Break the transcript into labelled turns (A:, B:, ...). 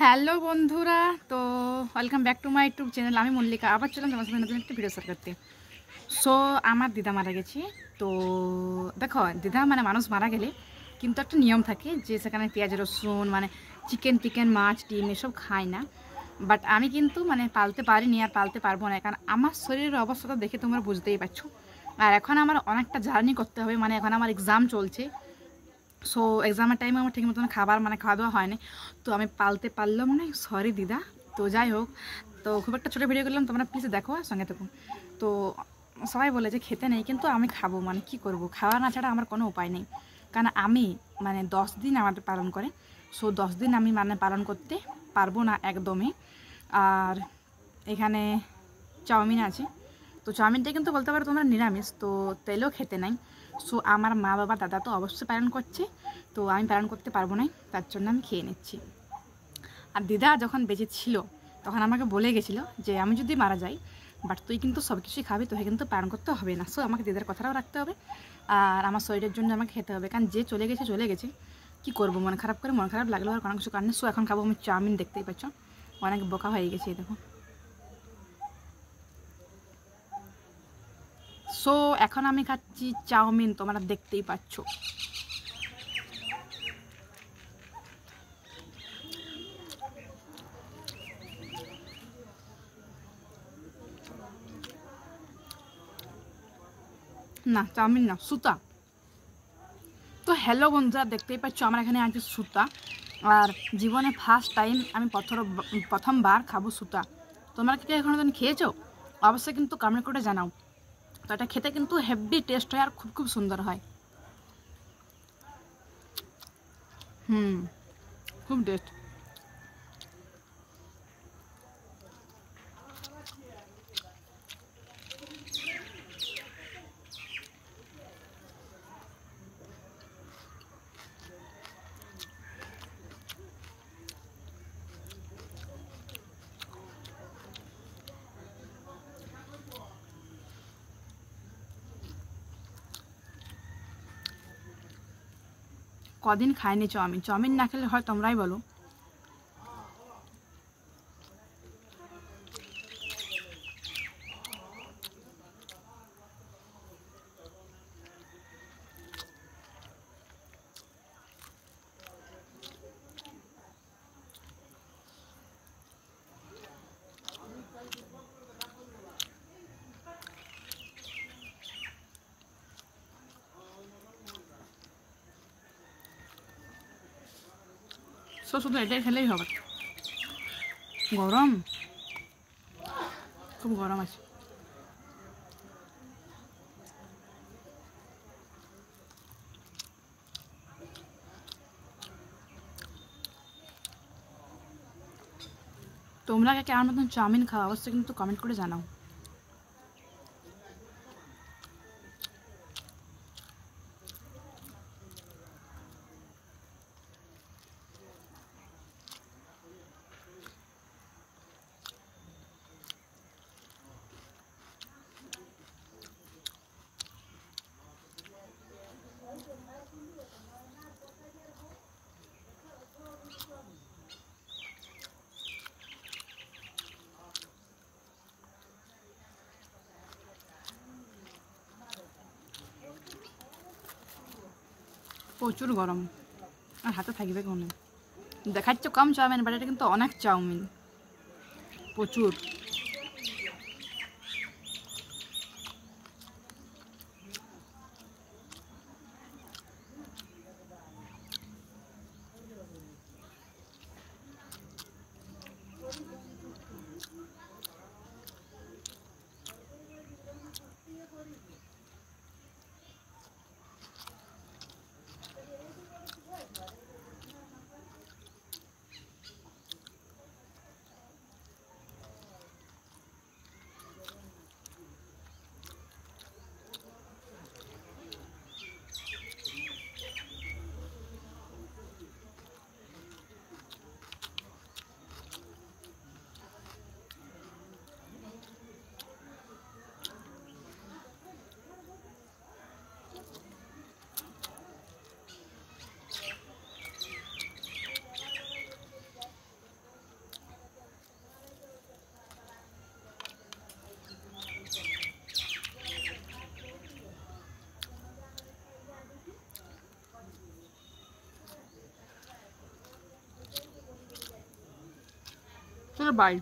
A: Hello বন্ধুরা, তো welcome back to my YouTube channel. আমি মল্লিকা আবার চললাম তোমার সাথে নতুন একটা ভিডিও শেয়ার করতে। সো আমার দিদা মারা গেছে। তো দেখো, দিদা মানে মানুষ মারা গেলে কিন্তু একটা নিয়ম থাকে যে সেখানে পেঁয়াজ রসুন মানে চিকেন মাছ ডিম এসব খায় না। বাট আমি কিন্তু মানে পালতে পারিনি আর পালতে পারবো না, কারণ আমার শরীরের অবস্থাটা দেখে তোমরা বুঝতেই পারছো। আর এখন আমার অনেকটা জার্নি করতে হবে, মানে এখন আমার এক্সাম চলছে। সো এক্সামের টাইমে আমার ঠিক মতন খাওয়া দাওয়া হয়নি, তো আমি পালতে পারলাম না, সরি দিদা। তো যাই হোক, তো খুব একটা ছোটো ভিডিও করলাম, তোমরা প্লিজ দেখো আর সঙ্গে থাকুন। তো সবাই বলে যে খেতে নেই, কিন্তু আমি খাবো, মানে কি করব, খাওয়া না ছাড়া আমার কোনো উপায় নেই। কারণ আমি মানে 10 দিন আমাদের পালন করে, সো 10 দিন আমি মানে পালন করতে পারবো না একদমই। আর এখানে চাউমিন আছে, তো চাউমিনটা কিন্তু বলতে পারো তোমরা নিরামিষ, তো তেলও খেতে নাই। সো আমার মা বাবা দাদা তো অবশ্যই পালন করছে, তো আমি পালন করতে পারবো না, তার জন্য আমি খেয়ে নিচ্ছি। আর দিদা যখন বেঁচে ছিল তখন আমাকে বলে গেছিলো যে আমি যদি মারা যাই, বাট তুই কিন্তু সব কিছুই খাবি, তোকে কিন্তু পালন করতে হবে না। সো আমাকে দিদার কথাটাও রাখতে হবে, আর আমার শরীরের জন্য আমাকে খেতে হবে, কারণ যে চলে গেছে কী করবো, মন খারাপ লাগলো আর কোনো কিছু কারণে। সো এখন খাবো আমি চাউমিন, দেখতেই পাচ্ছ অনেক বোকা হয়ে গেছে দেখো। সো এখন আমি খাচ্ছি চাউমিন, তোমরা দেখতেই পাচ্ছ। না চাউমিন না, সুতা। তো হ্যালো বন্ধুরা, দেখতেই পাচ্ছ আমার এখানে আছে সুতা, আর জীবনে ফার্স্ট টাইম আমি প্রথমবার খাবো সুতা। তোমরা কি এখনো দিন খেয়েছো? অবশ্যই কিন্তু কমেন্ট করে জানাও। তো এটা খেতে কিন্তু হেভি টেস্ট হয় আর খুব খুব সুন্দর হয়। খুব টেস্ট। কদিন খাইনি চাউমিন, চাউমিন না খেলে হয় তোমরাই বলো। শুধু এটাই খেলেই হবে। গরম, খুব গরম আছে। তোমরা কে আমার মতন চাউমিন খাওয়া অবশ্যই কিন্তু কমেন্ট করে জানাও। প্রচুর গরম, আর হাতে থাকবে কোনো। দেখাচ্ছ কম চাউমিন, বাট এটা কিন্তু অনেক চাউমিন, প্রচুর। চলো বাই।